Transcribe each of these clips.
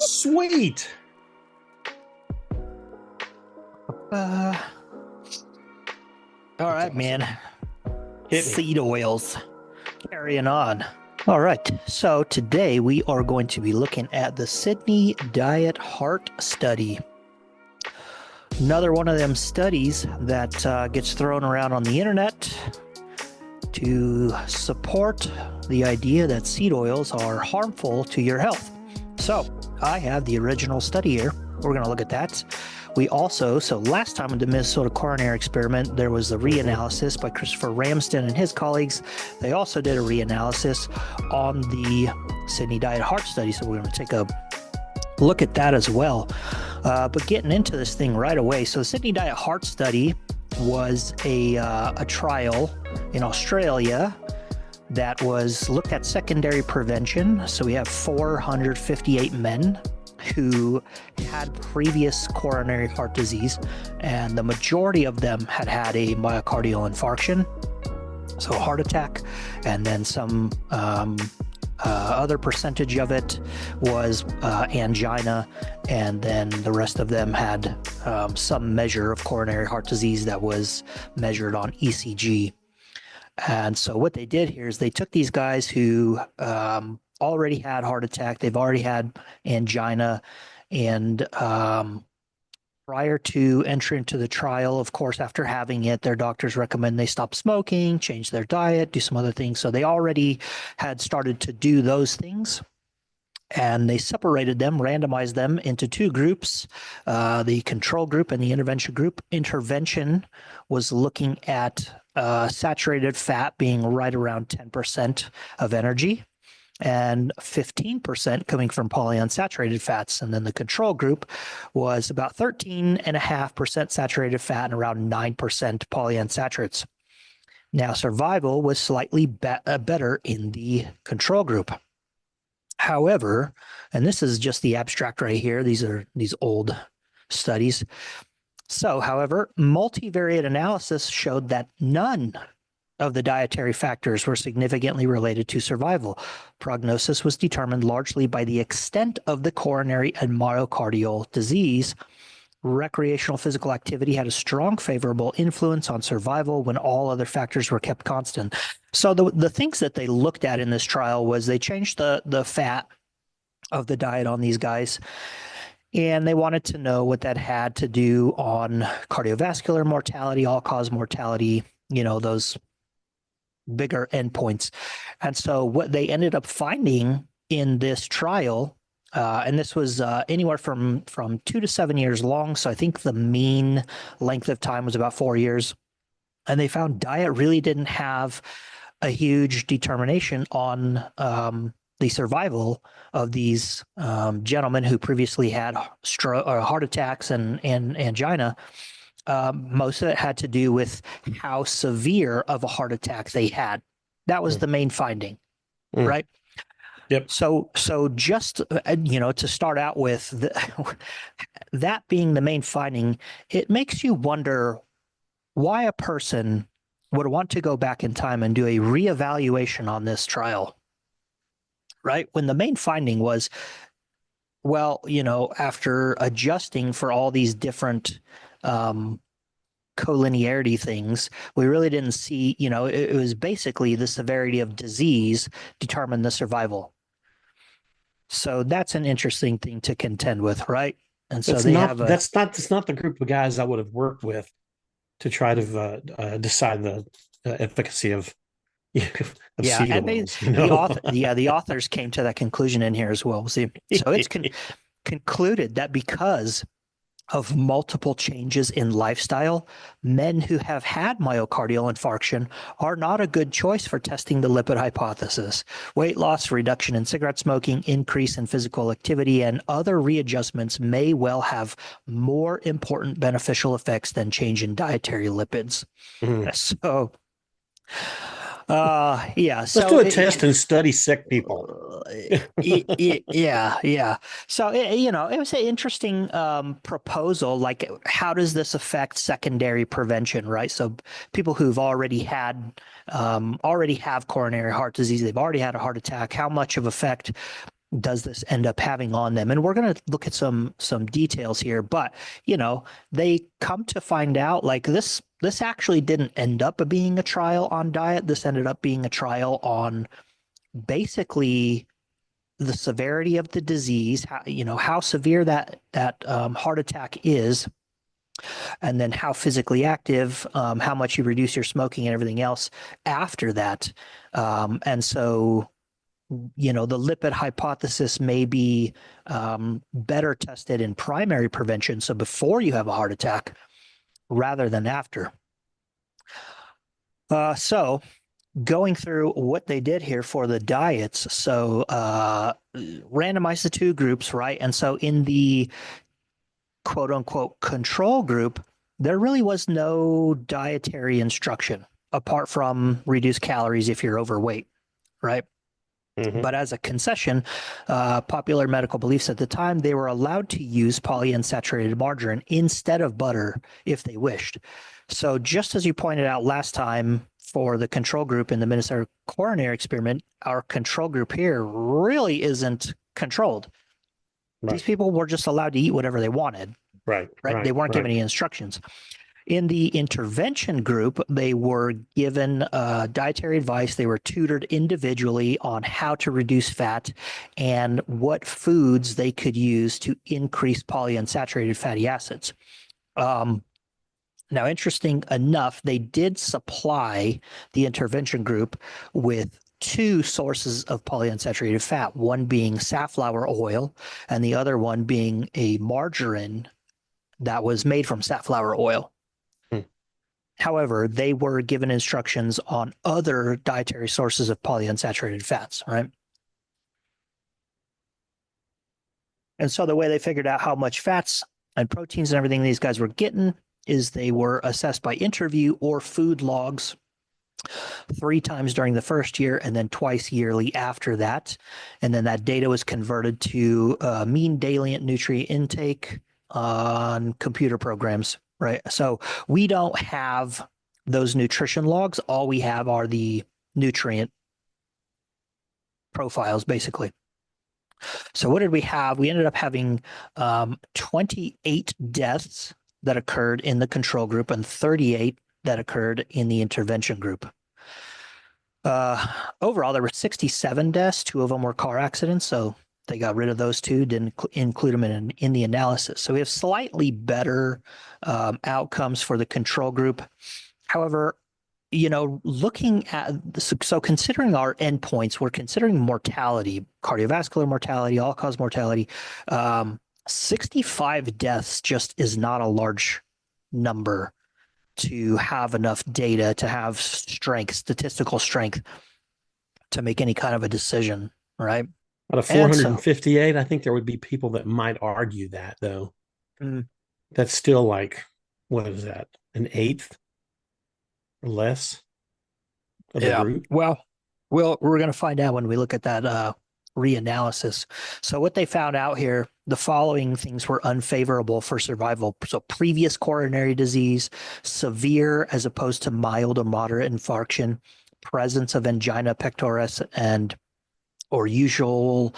Sweet. Uh, all That's right, awesome. man. Hit me. Seed oils. Carrying on. All right. So today we are going to be looking at the Sydney Diet Heart Study. Another one of them studies that gets thrown around on the internet to support the idea that seed oils are harmful to your health. So I have the original study here. We're going to look at that. We also, so last time in the Minnesota coronary experiment, there was a reanalysis by Christopher Ramsden and his colleagues. They also did a reanalysis on the Sydney Diet Heart Study. So we're going to take a look at that as well. But getting into this thing right away. So the Sydney Diet Heart Study was a trial in Australia that was looked at secondary prevention. So we have 458 men who had previous coronary heart disease, and the majority of them had had a myocardial infarction, so a heart attack, and then some other percentage of it was angina, and then the rest of them had some measure of coronary heart disease that was measured on ECG. And so what they did here is they took these guys who already had heart attack, they've already had angina, and prior to entering into the trial, of course, after having it, their doctors recommend they stop smoking, change their diet, do some other things. So they already had started to do those things. And they separated them, randomized them into two groups, the control group and the intervention group. Intervention was looking at saturated fat being right around 10% of energy and 15% coming from polyunsaturated fats. And then the control group was about 13.5% saturated fat and around 9% polyunsaturates. Now, survival was slightly better in the control group. However, and this is just the abstract right here, these are these old studies. So, however, multivariate analysis showed that none of the dietary factors were significantly related to survival. Prognosis was determined largely by the extent of the coronary and myocardial disease. Recreational physical activity had a strong favorable influence on survival when all other factors were kept constant. So the things that they looked at in this trial was they changed the fat of the diet on these guys, and they wanted to know what that had to do on cardiovascular mortality, all-cause mortality, those bigger endpoints. And so what they ended up finding in this trial, and this was anywhere from 2 to 7 years long. So I think the mean length of time was about 4 years. And they found diet really didn't have a huge determination on the survival of these gentlemen who previously had heart attacks and angina. Most of it had to do with how severe of a heart attack they had. That was the main finding, right? Yep. So just, to start out with, that being the main finding, it makes you wonder why a person would want to go back in time and do a reevaluation on this trial, right? When the main finding was, well, after adjusting for all these different collinearity things, we really didn't see, it was basically the severity of disease determined the survival. So that's an interesting thing to contend with, right? And so that's not the group of guys I would have worked with to try to decide the efficacy of seed oils. The authors came to that conclusion in here as well. See, so it's concluded that because of multiple changes in lifestyle, men who have had myocardial infarction are not a good choice for testing the lipid hypothesis. Weight loss, reduction in cigarette smoking, increase in physical activity, and other readjustments may well have more important beneficial effects than change in dietary lipids. So, Let's do a test and study sick people. Yeah. So, it was an interesting proposal. Like, how does this affect secondary prevention, right? So people who've already have coronary heart disease, they've already had a heart attack, how much of effect does this end up having on them? And we're going to look at some details here, but they come to find out like this actually didn't end up being a trial on diet. This ended up being a trial on basically the severity of the disease, how severe that heart attack is, and then how physically active, how much you reduce your smoking and everything else after that. And so the lipid hypothesis may be better tested in primary prevention, so before you have a heart attack rather than after. So going through what they did here for the diets, so randomize the two groups, right? And so in the quote unquote control group, there really was no dietary instruction apart from reduce calories if you're overweight, right? Mhm. But as a concession, popular medical beliefs at the time, they were allowed to use polyunsaturated margarine instead of butter if they wished. So just as you pointed out last time for the control group in the Minnesota coronary experiment, our control group here really isn't controlled. Right. These people were just allowed to eat whatever they wanted. Right. They weren't given any instructions. In the intervention group, they were given dietary advice. They were tutored individually on how to reduce fat and what foods they could use to increase polyunsaturated fatty acids. Now, interesting enough, they did supply the intervention group with two sources of polyunsaturated fat, one being safflower oil and the other one being a margarine that was made from safflower oil. However, they were given instructions on other dietary sources of polyunsaturated fats, right? And so the way they figured out how much fats and proteins and everything these guys were getting is they were assessed by interview or food logs 3 times during the first year and then twice yearly after that. And then that data was converted to mean daily nutrient intake on computer programs, right? So we don't have those nutrition logs. All we have are the nutrient profiles, basically. So what did we have? We ended up having 28 deaths that occurred in the control group and 38 that occurred in the intervention group. Overall, there were 67 deaths. 2 of them were car accidents, so they got rid of those 2, didn't include them in the analysis. So we have slightly better outcomes for the control group. However, looking at so considering our endpoints, we're considering mortality, cardiovascular mortality, all-cause mortality. 65 deaths just is not a large number to have enough data to have statistical strength to make any kind of a decision, right? Out of 458, I think there would be people that might argue that, though. That's still like, what is that, an eighth or less of the group? Well, we're going to find out when we look at that reanalysis. So what they found out here, the following things were unfavorable for survival. So previous coronary disease, severe as opposed to mild or moderate infarction, presence of angina pectoris or usual,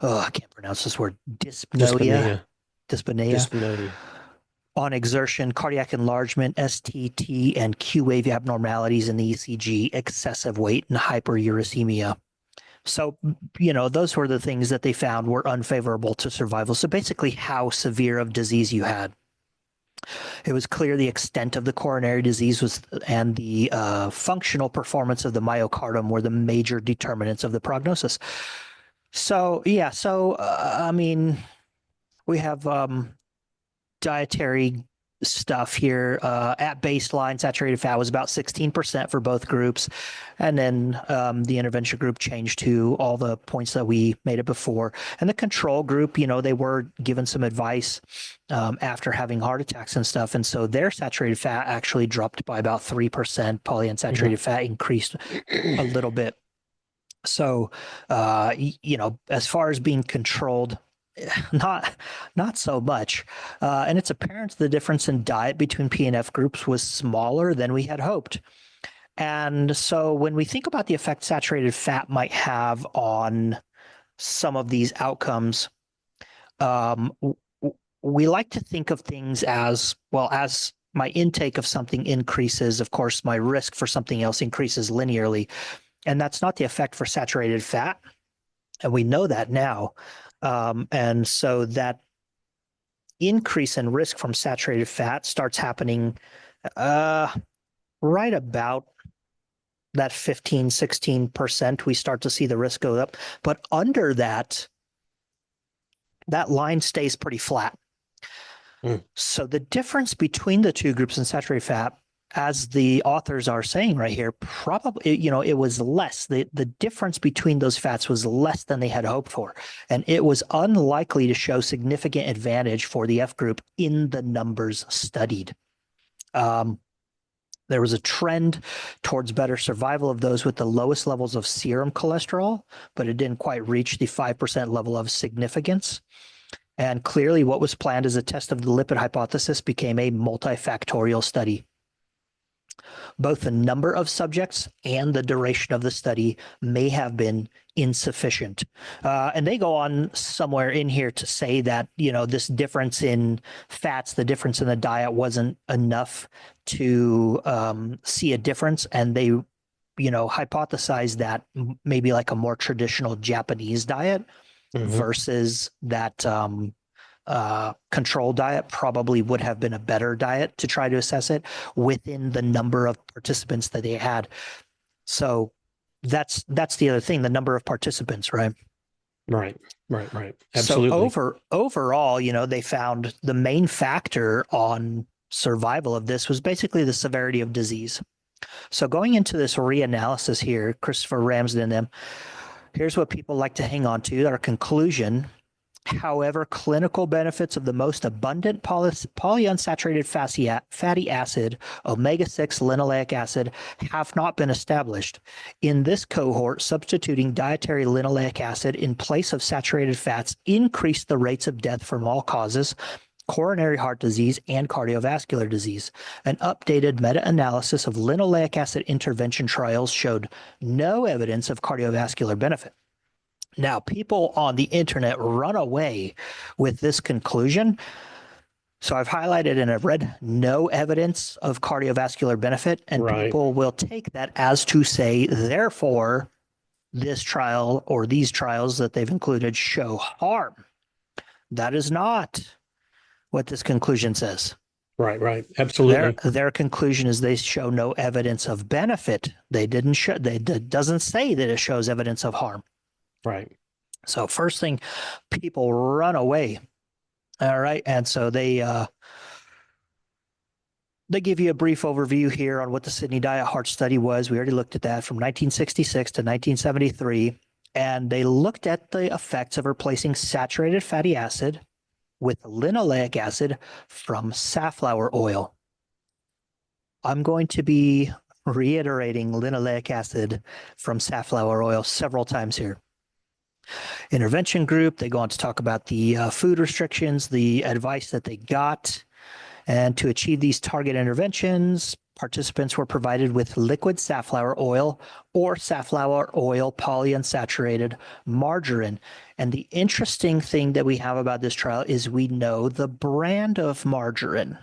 I can't pronounce this word, dyspnea. On exertion, cardiac enlargement, STT, and Q wave abnormalities in the ECG, excessive weight, and hyperuricemia. So, those were the things that they found were unfavorable to survival. So basically how severe of disease you had. It was clear the extent of the coronary disease and the functional performance of the myocardium were the major determinants of the prognosis. So, I mean, we have dietary stuff here. At baseline, saturated fat was about 16% for both groups. And then the intervention group changed to all the points that we made it before. And the control group, they were given some advice after having heart attacks and stuff. And so their saturated fat actually dropped by about 3%. Polyunsaturated fat increased a little bit. So, as far as being controlled, not so much. And it's apparent the difference in diet between P and F groups was smaller than we had hoped. And so when we think about the effect saturated fat might have on some of these outcomes, um, we like to think of things as, well, as my intake of something increases, of course, my risk for something else increases linearly. And that's not the effect for saturated fat. And we know that now. And so that increase in risk from saturated fat starts happening right about that 15, 16%. We start to see the risk go up. But under that, that line stays pretty flat. So the difference between the two groups in saturated fat, as the authors are saying right here, probably, it was less. The difference between those fats was less than they had hoped for. And it was unlikely to show significant advantage for the F group in the numbers studied. There was a trend towards better survival of those with the lowest levels of serum cholesterol, but it didn't quite reach the 5% level of significance. And clearly what was planned as a test of the lipid hypothesis became a multifactorial study. Both the number of subjects and the duration of the study may have been insufficient. And they go on somewhere in here to say that, this difference in fats, the difference in the diet wasn't enough to see a difference. And they, hypothesized that maybe like a more traditional Japanese diet versus that control diet probably would have been a better diet to try to assess it within the number of participants that they had. So that's the other thing, the number of participants, right? Right. Absolutely. So overall, they found the main factor on survival of this was basically the severity of disease. So going into this reanalysis here, Christopher Ramsden and them, here's what people like to hang on to, our conclusion. However, clinical benefits of the most abundant polyunsaturated fatty acid, omega-6 linoleic acid, have not been established. In this cohort, substituting dietary linoleic acid in place of saturated fats increased the rates of death from all causes, coronary heart disease, and cardiovascular disease. An updated meta-analysis of linoleic acid intervention trials showed no evidence of cardiovascular benefit. Now, people on the internet run away with this conclusion. So I've highlighted and I've read no evidence of cardiovascular benefit, and people will take that as to say, therefore, this trial or these trials that they've included show harm. That is not what this conclusion says. Right. Absolutely. Their conclusion is they show no evidence of benefit. They didn't show. It doesn't say that it shows evidence of harm. Right. So first thing, people run away. All right. And so they give you a brief overview here on what the Sydney Diet Heart Study was. We already looked at that from 1966 to 1973. And they looked at the effects of replacing saturated fatty acid with linoleic acid from safflower oil. I'm going to be reiterating linoleic acid from safflower oil several times here. Intervention group, they go on to talk about the food restrictions, the advice that they got. And to achieve these target interventions, participants were provided with liquid safflower oil or safflower oil polyunsaturated margarine. And the interesting thing that we have about this trial is we know the brand of margarine.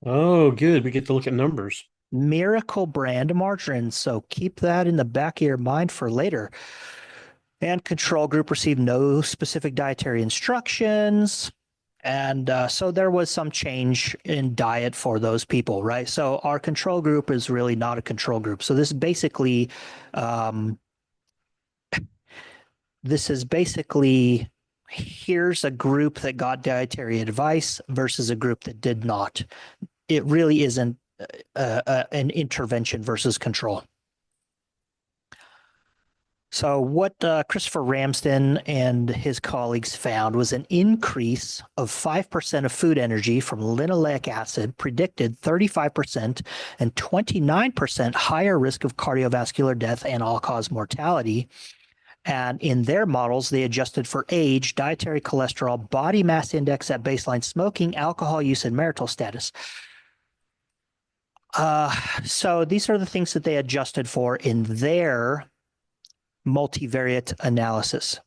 Oh, good. We get to look at numbers. Miracle brand margarine. So keep that in the back of your mind for later. And control group received no specific dietary instructions. And so there was some change in diet for those people, right? So our control group is really not a control group. So this is basically, here's a group that got dietary advice versus a group that did not. It really isn't an intervention versus control. So what Christopher Ramsden and his colleagues found was an increase of 5% of food energy from linoleic acid predicted 35% and 29% higher risk of cardiovascular death and all-cause mortality. And in their models, they adjusted for age, dietary cholesterol, body mass index at baseline, smoking, alcohol use, and marital status. So these are the things that they adjusted for in their multivariate analysis.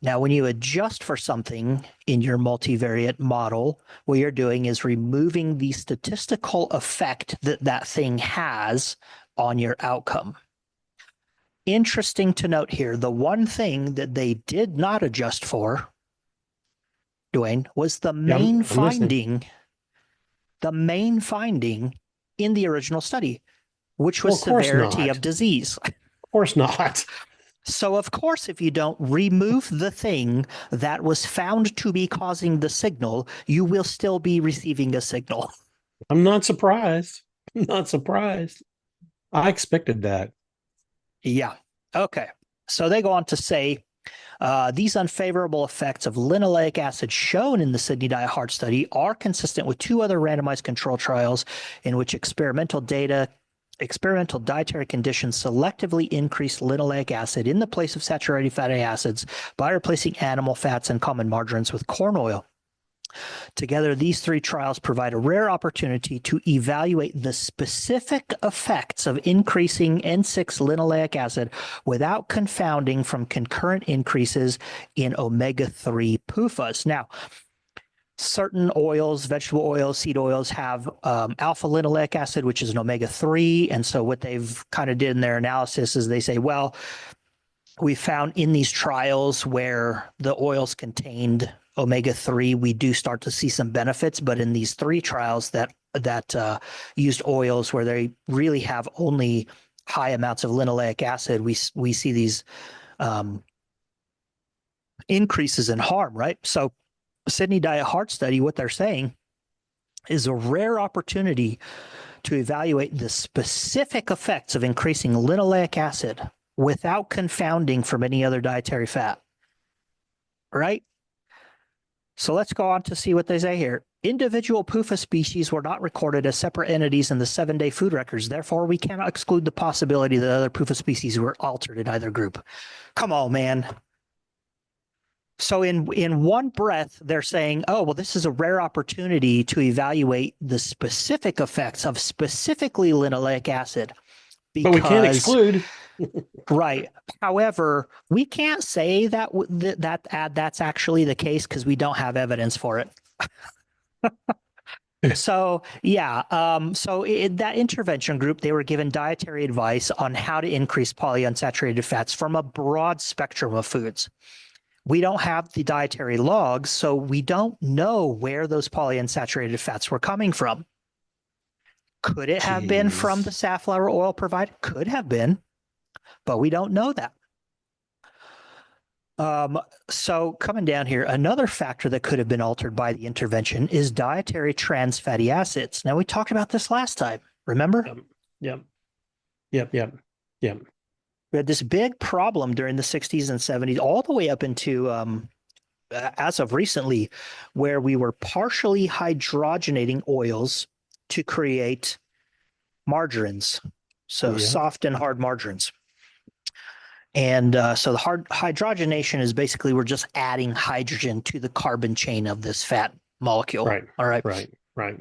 Now, when you adjust for something in your multivariate model, what you're doing is removing the statistical effect that that thing has on your outcome. Interesting to note here, the one thing that they did not adjust for, Dwayne, was the main finding, the main finding in the original study, which was severity of disease. Of course not. So, of course, if you don't remove the thing that was found to be causing the signal, you will still be receiving a signal. I'm not surprised. I'm not surprised. I expected that. Yeah. Okay. So they go on to say these unfavorable effects of linoleic acid shown in the Sydney Diet Heart Study are consistent with two other randomized control trials in which experimental dietary conditions selectively increase linoleic acid in the place of saturated fatty acids by replacing animal fats and common margarines with corn oil. Together, these three trials provide a rare opportunity to evaluate the specific effects of increasing N6 linoleic acid without confounding from concurrent increases in omega-3 PUFAs. Now, certain oils, vegetable oils, seed oils have alpha linoleic acid, which is an omega-3. And so what they've kind of did in their analysis is they say, well, we found in these trials where the oils contained omega-3, we do start to see some benefits. But in these three trials that used oils where they really have only high amounts of linoleic acid, we see these increases in harm, right? So Sydney Diet Heart Study, what they're saying is a rare opportunity to evaluate the specific effects of increasing linoleic acid without confounding from any other dietary fat, right? So let's go on to see what they say here. Individual PUFA species were not recorded as separate entities in the 7-day food records. Therefore, we cannot exclude the possibility that other PUFA species were altered in either group. Come on, man. So in one breath, they're saying, oh, well, this is a rare opportunity to evaluate the specific effects of specifically linoleic acid. But we can't exclude. Right. However, we can't say that's actually the case because we don't have evidence for it. So, yeah. So in that intervention group, they were given dietary advice on how to increase polyunsaturated fats from a broad spectrum of foods. We don't have the dietary logs, so we don't know where those polyunsaturated fats were coming from. Could it have been from the safflower oil provided? Could have been, but we don't know that. So coming down here, another factor that could have been altered by the intervention is dietary trans fatty acids. Now, we talked about this last time, remember? Yep. We had this big problem during the 60s and 70s, all the way up into as of recently, where we were partially hydrogenating oils to create margarines, so soft and hard margarines. And so the hard hydrogenation is basically we're just adding hydrogen to the carbon chain of this fat molecule. Right. All right. Right.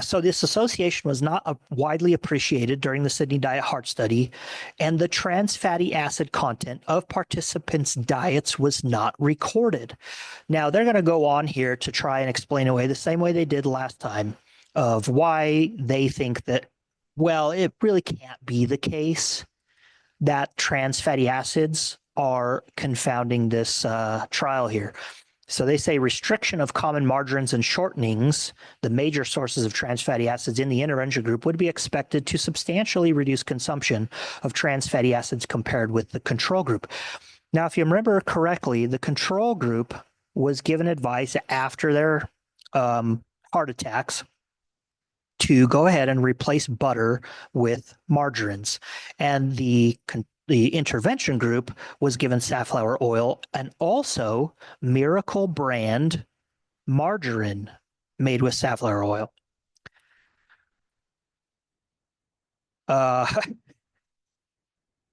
So this association was not widely appreciated during the Sydney Diet Heart Study, and the trans fatty acid content of participants' diets was not recorded. Now, they're going to go on here to try and explain away the same way they did last time of why they think that, well, it really can't be the case that trans fatty acids are confounding this trial here. So they say restriction of common margarines and shortenings, the major sources of trans fatty acids in the intervention group, would be expected to substantially reduce consumption of trans fatty acids compared with the control group. Now, if you remember correctly, the control group was given advice after their heart attacks to go ahead and replace butter with margarines. And the intervention group was given safflower oil and also Miracle brand margarine made with safflower oil.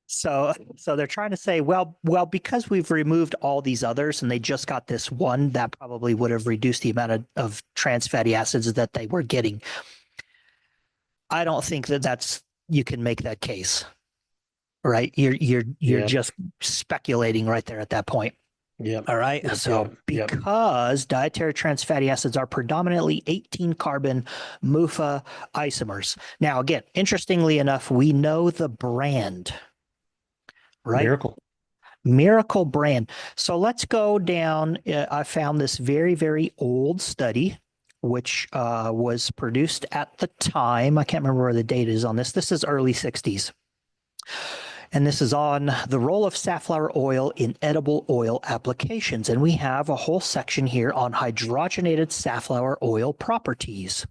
So they're trying to say, well, because we've removed all these others and they just got this one, that probably would have reduced the amount of trans fatty acids that they were getting. I don't think that you can make that case, right? You're just speculating right there at that point. Yep. All right. Yep. So Yep. because dietary trans fatty acids are predominantly 18 carbon MUFA isomers. Now, again, interestingly enough, we know the brand, right? Miracle. Miracle brand. So let's go down. I found this very, very old study, which was produced at the time. I can't remember where the date is on this. This is early 60s. And this is on the role of safflower oil in edible oil applications. And we have a whole section here on hydrogenated safflower oil properties.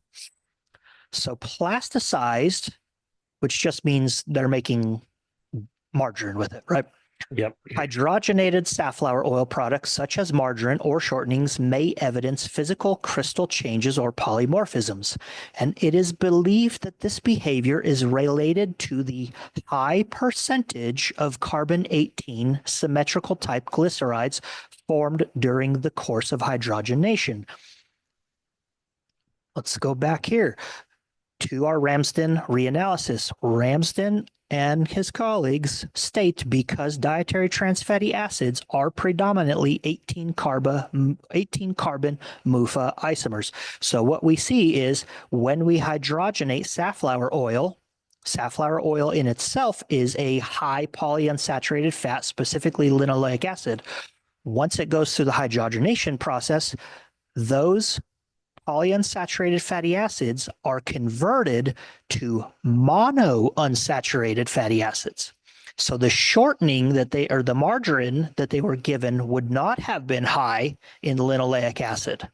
So plasticized, which just means they're making margarine with it, right? Yep. Hydrogenated safflower oil products such as margarine or shortenings may evidence physical crystal changes or polymorphisms, and it is believed that this behavior is related to the high percentage of carbon-18 symmetrical type glycerides formed during the course of hydrogenation. Let's go back here to our Ramsden reanalysis. Ramsden and his colleagues state because dietary trans fatty acids are predominantly 18 carbon MUFA isomers. So what we see is when we hydrogenate safflower oil in itself is a high polyunsaturated fat, specifically linoleic acid. Once it goes through the hydrogenation process, those polyunsaturated fatty acids are converted to monounsaturated fatty acids. So the shortening that the margarine that they were given would not have been high in linoleic acid.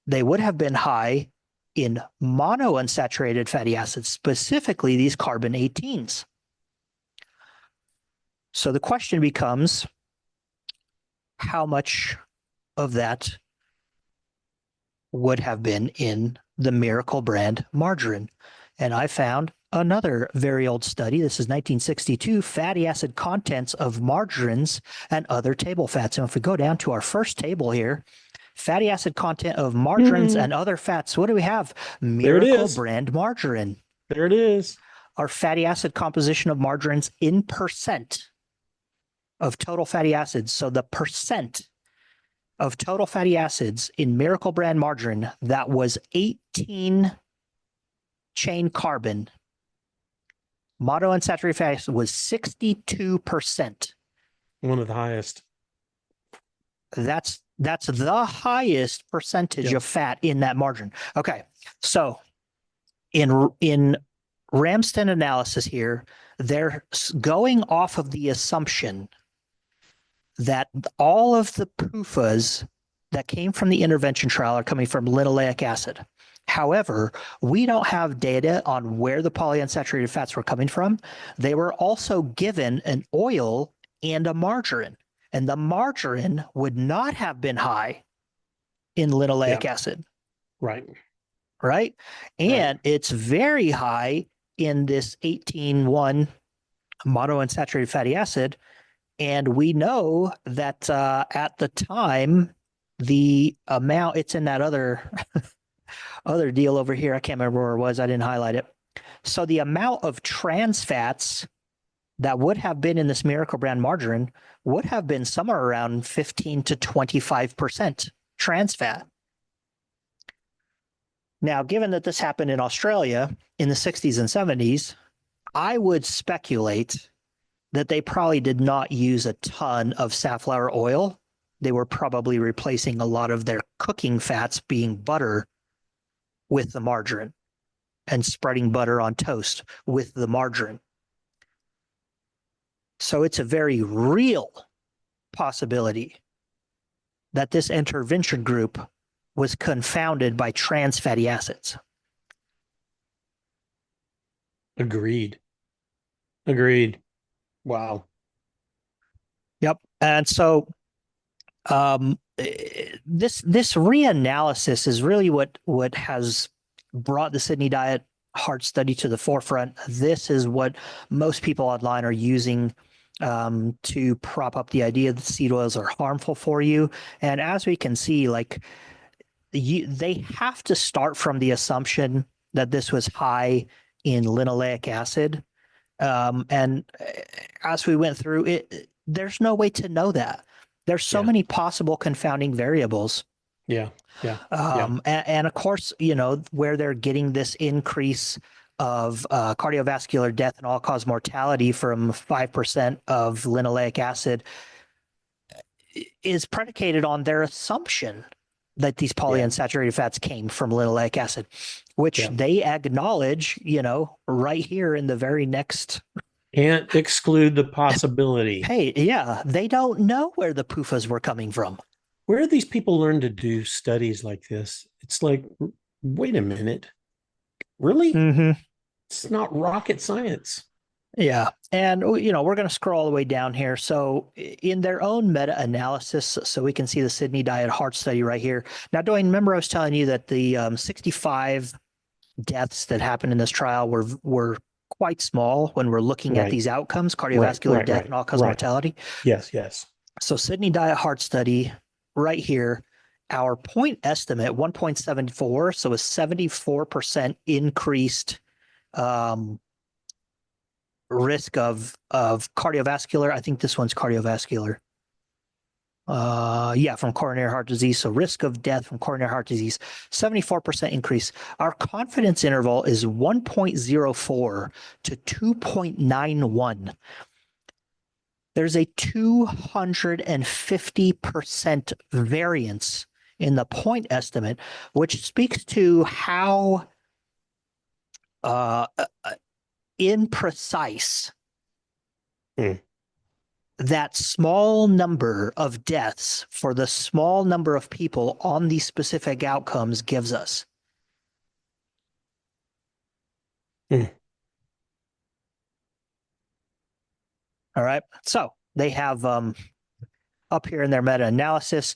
They would have been high in monounsaturated fatty acids, specifically these carbon 18s. So the question becomes, how much of that would have been in the Miracle brand margarine? And I found another very old study. This is 1962, fatty acid contents of margarines and other table fats. And if we go down to our first table here, fatty acid content of margarines and other fats, what do we have? Miracle brand margarine. There it is. Our fatty acid composition of margarines in percent of total fatty acids. So the percent of total fatty acids in Miracle brand margarine that was 18 chain carbon, monounsaturated fatty acid was 62%. One of the highest. That's the highest percentage of fat in that margarine. Okay, so in Ramsden analysis here, they're going off of the assumption that all of the PUFAs that came from the intervention trial are coming from linoleic acid. However, we don't have data on where the polyunsaturated fats were coming from. They were also given an oil and a margarine, and the margarine would not have been high in linoleic acid. Right. And it's very high in this 18-1 monounsaturated fatty acid. And we know that at the time, the amount, it's in that other deal over here. I can't remember where it was. I didn't highlight it. So the amount of trans fats that would have been in this Miracle brand margarine would have been somewhere around 15 to 25% trans fat. Now, given that this happened in Australia in the 60s and 70s, I would speculate that they probably did not use a ton of safflower oil. They were probably replacing a lot of their cooking fats, being butter, with the margarine and spreading butter on toast with the margarine. So it's a very real possibility that this intervention group was confounded by trans fatty acids. Agreed. Wow. Yep. And so this reanalysis is really what has brought the Sydney Diet Heart Study to the forefront. This is what most people online are using to prop up the idea that seed oils are harmful for you. And as we can see, like they have to start from the assumption that this was high in linoleic acid. And as we went through it, there's no way to know that. There's so many possible confounding variables. Yeah. Yeah. And of course, where they're getting this increase of cardiovascular death and all-cause mortality from 5% of linoleic acid is predicated on their assumption that these polyunsaturated fats came from linoleic acid, which they acknowledge, right here in the very next. Can't exclude the possibility. Hey, yeah, they don't know where the PUFAs were coming from. Where do these people learn to do studies like this? It's like, wait a minute. Really? Mm-hmm. It's not rocket science. Yeah. And, we're going to scroll all the way down here. So in their own meta-analysis, so we can see the Sydney Diet Heart Study right here. Now, Dwayne, remember I was telling you that the 65 deaths that happened in this trial were quite small when we're looking at these outcomes, cardiovascular death and all-cause mortality? Yes, yes. So Sydney Diet Heart Study right here, our point estimate, 1.74, so a 74% increased risk of cardiovascular. I think this one's cardiovascular. From coronary heart disease. So risk of death from coronary heart disease, 74% increase. Our confidence interval is 1.04 to 2.91. There's a 250% variance in the point estimate, which speaks to how imprecise that small number of deaths for the small number of people on these specific outcomes gives us. All right. So they have up here in their meta-analysis,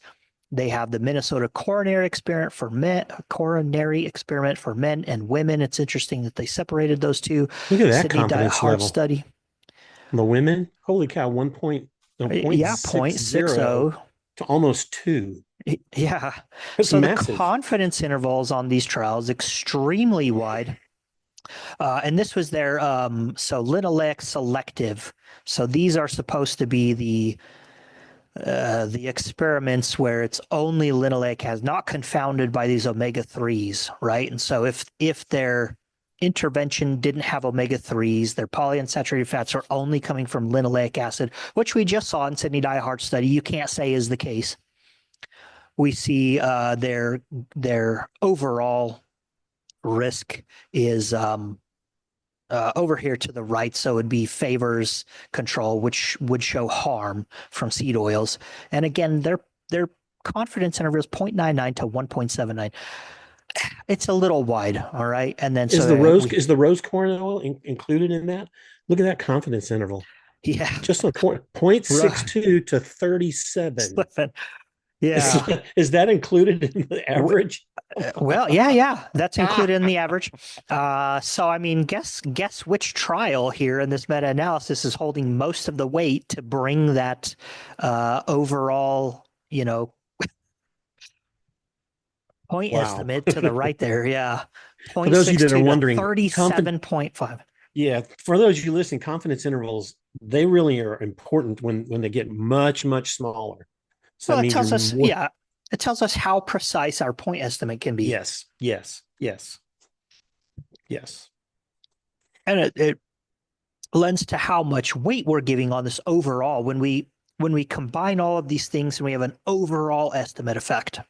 they have the Minnesota coronary experiment for men and women. It's interesting that they separated those two. Look at that Sydney confidence Heart level. Study. The women, holy cow, 0.60 to almost 2. Yeah. That's so massive. The confidence intervals on these trials extremely wide. And this was their linoleic selective. So these are supposed to be the experiments where it's only linoleic has not confounded by these omega-3s, right? And so if their intervention didn't have omega-3s, their polyunsaturated fats are only coming from linoleic acid, which we just saw in Sydney Diet Heart Study, you can't say is the case. We see their overall risk is over here to the right, so it'd be favors control, which would show harm from seed oils. And again, their confidence interval is 0.99 to 1.79. It's a little wide, all right. And then is the rose corn oil included in that? Look at that confidence interval. Yeah, just a 0.62 to 37. Yeah, is that included in the average? Well, yeah, that's included in the average. So I mean, guess which trial here in this meta-analysis is holding most of the weight to bring that overall, point estimate to the right there. Yeah, for those of you that are wondering, 37.5. Yeah, for those of you listening, confidence intervals, they really are important when they get much smaller. So well, it tells us, it tells us how precise our point estimate can be. Yes. And it lends to how much weight we're giving on this overall when we combine all of these things and we have an overall estimate effect.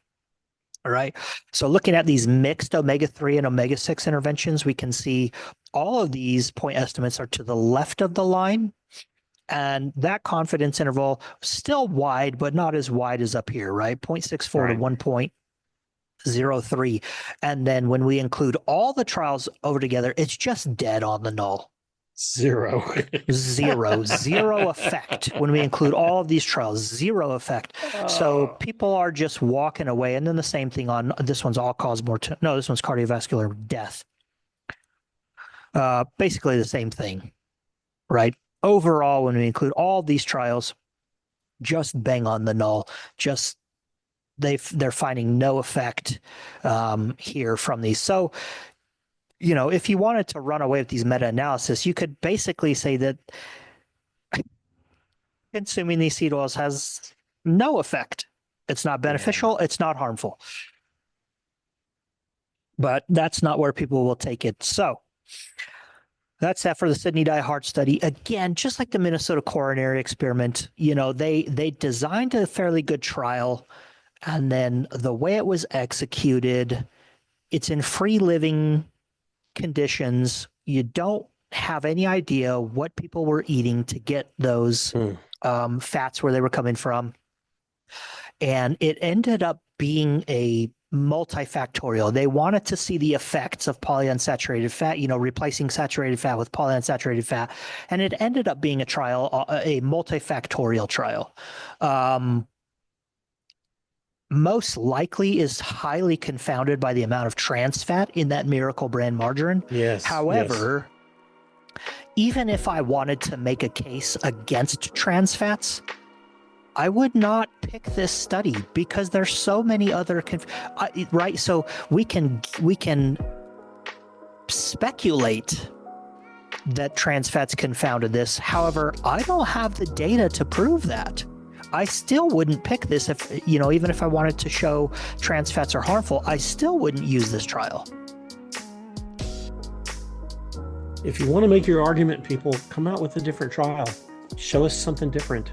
All right. So looking at these mixed omega-3 and omega-6 interventions, we can see all of these point estimates are to the left of the line. And that confidence interval still wide, but not as wide as up here, right? 0.64 to 1.03. And then when we include all the trials over together, it's just dead on the null. Zero effect. When we include all of these trials, zero effect. So people are just walking away. And then the same thing on this one's all-cause mortality. No, this one's cardiovascular death. Basically the same thing, right? Overall, when we include all these trials, just bang on the null. Just they're finding no effect here from these. So, if you wanted to run away with these meta-analysis, you could basically say that consuming these seed oils has no effect. It's not beneficial. It's not harmful. But that's not where people will take it. So that's that for the Sydney Diet Heart Study. Again, just like the Minnesota coronary experiment, they designed a fairly good trial, and then the way it was executed, it's in free living conditions. You don't have any idea what people were eating to get those fats, where they were coming from. And it ended up being a multifactorial. They wanted to see the effects of polyunsaturated fat, replacing saturated fat with polyunsaturated fat. And it ended up being a trial, a multifactorial trial. Most likely is highly confounded by the amount of trans fat in that Miracle brand margarine. Yes. However, even if I wanted to make a case against trans fats, I would not pick this study because there's so many other right. So we can speculate that trans fats confounded this. However, I don't have the data to prove that. I still wouldn't pick this if, even if I wanted to show trans fats are harmful, I still wouldn't use this trial. If you want to make your argument, people, come out with a different trial. Show us something different.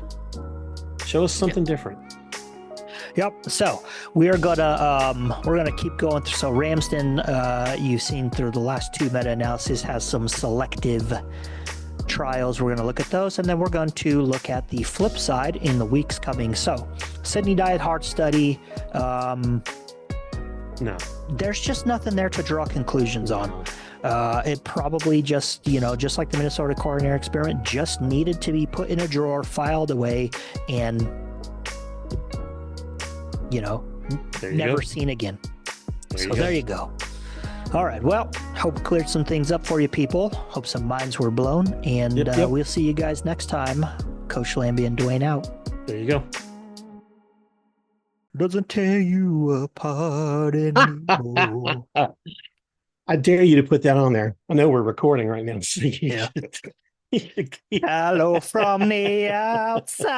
Show us something different. Yep. So we're gonna keep going through. So Ramsden, you've seen through the last two meta-analyses, has some selective trials. We're going to look at those, and then we're going to look at the flip side in the weeks coming. So Sydney Diet Heart Study, no, there's just nothing there to draw conclusions on. It probably just, just like the Minnesota coronary experiment, just needed to be put in a drawer, filed away, and, never seen again. There you go. All right. Well, hope cleared some things up for you people. Hope some minds were blown. And we'll see you guys next time. Coach Lambie and Dwayne out. There you go. Doesn't tear you apart anymore. I dare you to put that on there. I know we're recording right now. So yeah. Hello from the outside.